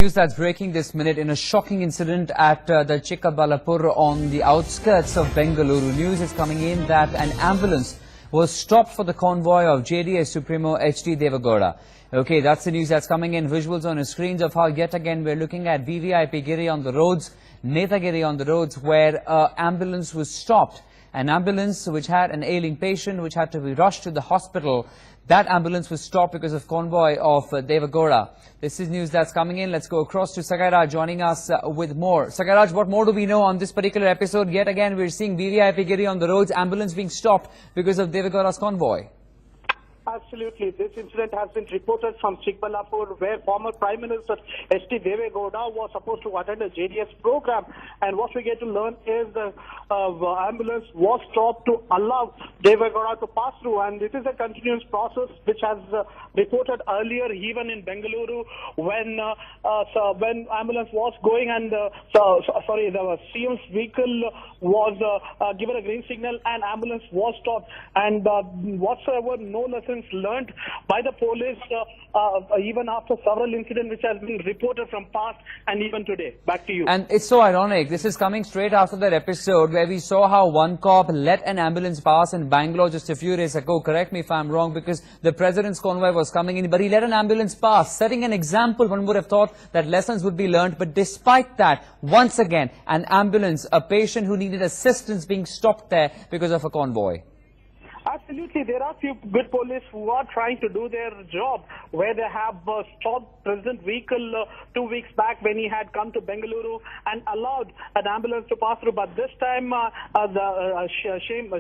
News that's breaking this minute in a shocking incident at the Chikkabalapur on the outskirts of Bengaluru. News is coming in that an ambulance was stopped for the convoy of JDS supremo Deve Gowda. Okay, that's the news that's coming in. Visuals on the screens of how yet again we're looking at VVIP Giri on the roads, Netagiri on the roads, where ambulance was stopped. An ambulance which had an ailing patient which had to be rushed to the hospital. That ambulance was stopped because of convoy of Deve Gowda. This is news that's coming in. Let's go across to Sagairaj joining us with more. Sagairaj, what more do we know on this particular episode? Yet again, we're seeing VVIP Giri on the roads, ambulance being stopped because of Deve Gowda's convoy. Absolutely. This incident has been reported from Chikkabalapur, where former Prime Minister Deve Gowda was supposed to attend a JDS program. And what we get to learn is the ambulance was stopped to allow Deve Gowda to pass through. And this is a continuous process which has reported earlier, even in Bengaluru, when ambulance was going and the CM's vehicle was given a green signal and ambulance was stopped. And whatsoever, no lessons learned by the police even after several incidents which has been reported from past and even today. Back to you. And it's so ironic. This is coming straight after that episode where we saw how one cop let an ambulance pass in Bangalore just a few days ago. Correct me if I'm wrong, because the president's convoy was coming in, but he let an ambulance pass, setting an example. One would have thought that lessons would be learned, but despite that, once again, an ambulance, a patient who needed assistance being stopped there because of a convoy. Absolutely. There are few good police who are trying to do their job, where they have stopped President vehicle 2 weeks back when he had come to Bengaluru and allowed an ambulance to pass through. But this time, the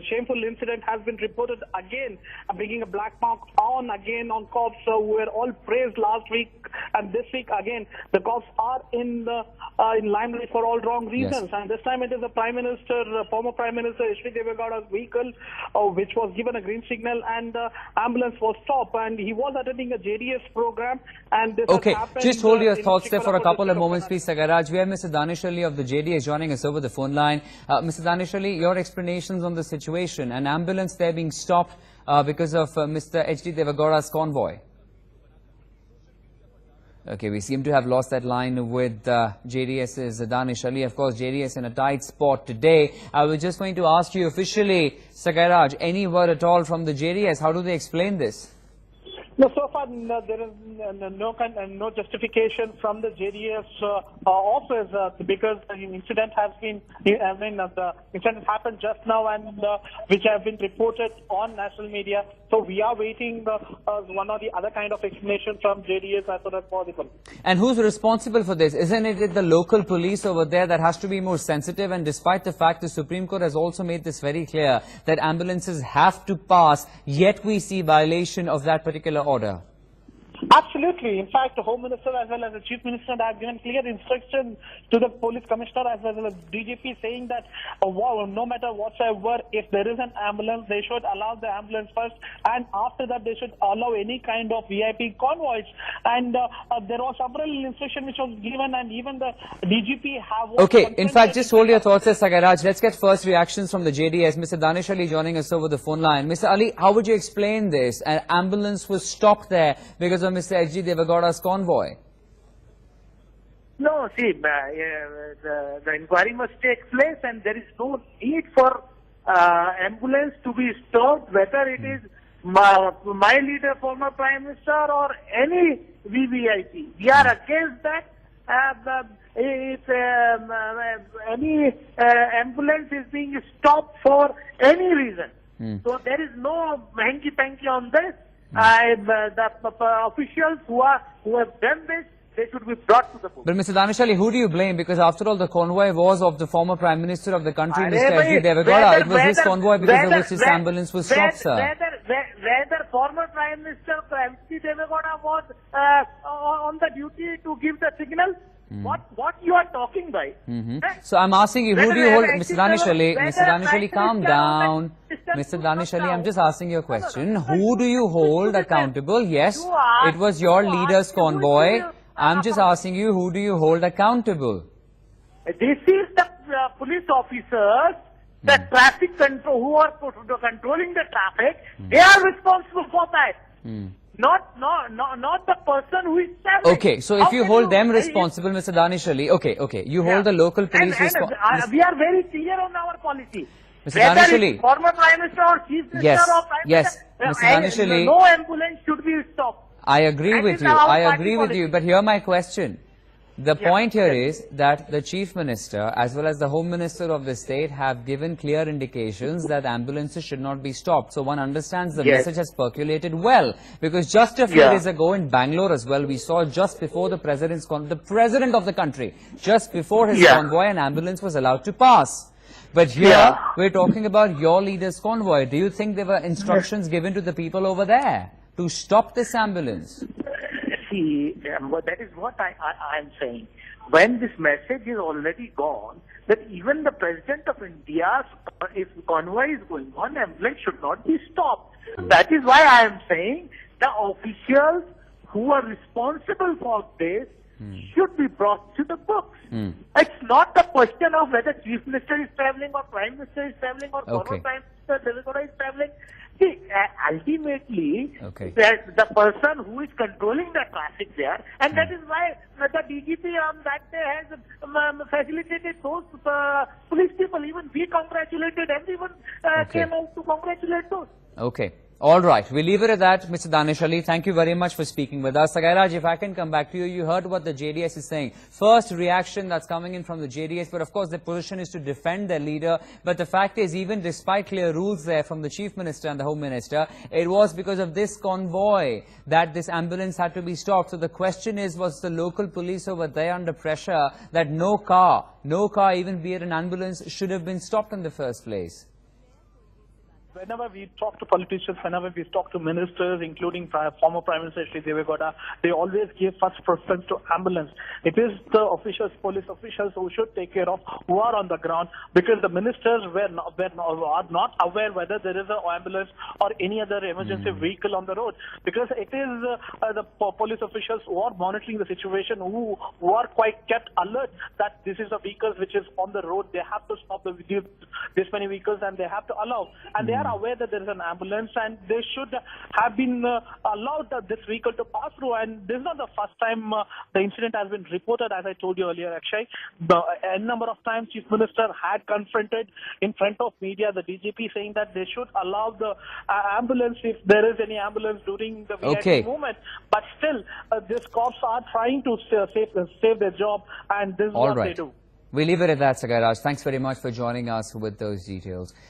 shameful incident has been reported again, bringing a black mark on cops who were all praised last week. And this week again, the cops are in limelight for all wrong reasons. Yes. And this time it is the Prime Minister, former Prime Minister Deve Gowda's vehicle, which was given a green signal, and the ambulance was stopped, and he was attending a JDS program. And this okay, has happened, just hold your thoughts there for a couple of moments, please, Sagairaj. We have Mr. Danish Ali of the JDS joining us over the phone line. Mr. Danish Ali, your explanations on the situation. An ambulance there being stopped because of Mr. Deve Gowda's convoy. Okay, we seem to have lost that line with JDS's Danish Ali. Of course, JDS in a tight spot today. I was just going to ask you officially, Sagairaj, any word at all from the JDS? How do they explain this? No, so far there is no justification from the JDS office because the incident has been, the incident happened just now, and which have been reported on national media. So we are waiting one or the other kind of explanation from JDS as soon as possible. And who's responsible for this? Isn't it the local police over there that has to be more sensitive? And despite the fact the Supreme Court has also made this very clear that ambulances have to pass, yet we see violation of that particular order. Absolutely. In fact, the Home Minister as well as the Chief Minister have given clear instructions to the Police Commissioner as well as DGP, saying that no matter whatsoever, if there is an ambulance, they should allow the ambulance first, and after that they should allow any kind of VIP convoys. And there were several instructions which was given, and even the DGP have... Okay, in fact, just hold your thoughts there, Sagairaj. Let's get first reactions from the JDS. Mr. Danish Ali joining us over the phone line. Mr. Ali, how would you explain this? An ambulance was stopped there because of Mr. Deve Gowda's convoy. No, see, the inquiry must take place, and there is no need for ambulance to be stopped, whether it is my leader, former Prime Minister, or any VVIP. We are against that. If any ambulance is being stopped for any reason. So there is no hanky-panky on this. The officials who have done this, they should be brought to the book. But Mr. Danish Ali, who do you blame? Because after all, the convoy was of the former Prime Minister of the country, Mr. Deve Gowda. It was his convoy because of which his ambulance was stopped, sir. Whether former Prime Minister Deve Gowda was on the duty to give the signal, what you are talking by? So I'm asking you, who do you hold, Mr. Danish Ali? Mr. Danish Ali, calm down. Mr. Danish Ali, I'm just asking you a question. Who do you hold accountable? Yes, it was your leader's convoy. I'm just asking you, who do you hold accountable? This is the police officers, the traffic control, who are controlling the traffic. They are responsible for that. not the person who is traveling. Okay, so if you hold them responsible, Mr. Danish Ali, okay, you hold the local police responsible. We are very clear on our policy. Mr. Whether Danish it's Ali. former Prime Minister or Chief Minister Yes, or Prime yes, Minister, Mr. Danish Ali. no ambulance should be stopped. I agree That with is you. our I party agree with you. policy. But hear my question. The Yeah, point here yes. is that the Chief Minister as well as the Home Minister of the state have given clear indications that ambulances should not be stopped. So one understands the Yes. message has percolated well. Because just a few days ago in Bangalore as well, we saw just before the the President of the country, just before his convoy, an ambulance was allowed to pass. But here, we're talking about your leader's convoy. Do you think there were instructions given to the people over there to stop this ambulance? See, that is what I am saying. When this message is already gone, that even the President of India, if convoy is going on, ambulance should not be stopped. That is why I am saying the officials who are responsible for this should be brought to the books. It's not the question of whether Chief Minister is traveling or Prime Minister is traveling or former Prime Minister Deve Gowda is traveling. See, ultimately, the person who is controlling the traffic there, and that is why the DGP on that day has facilitated those police people. Even we congratulated, everyone came out to congratulate those. Okay. All right. We'll leave it at that, Mr. Danish Ali. Thank you very much for speaking with us. Sagairaj, if I can come back to you, you heard what the JDS is saying. First reaction that's coming in from the JDS, but of course their position is to defend their leader. But the fact is, even despite clear rules there from the Chief Minister and the Home Minister, it was because of this convoy that this ambulance had to be stopped. So the question is, was the local police over there under pressure that no car, even be it an ambulance, should have been stopped in the first place? Whenever we talk to politicians, whenever we talk to ministers, including former Prime Minister Deve Gowda, they always give first preference to ambulance. It is the officials, police officials, who should take care of, who are on the ground, because the ministers are not aware whether there is an ambulance or any other emergency vehicle on the road. Because it is the police officials who are monitoring the situation, who are quite kept alert that this is a vehicle which is on the road. They have to stop this many vehicles and they have to allow. And they are aware that there is an ambulance and they should have been allowed this vehicle to pass through. And this is not the first time the incident has been reported, as I told you earlier, Akshay. A number of times Chief Minister had confronted in front of media the DGP saying that they should allow the ambulance if there is any ambulance during the VIP movement. But still, these cops are trying to save their job, and this is what they do. We'll leave it at that, Sagairaj. Thanks very much for joining us with those details.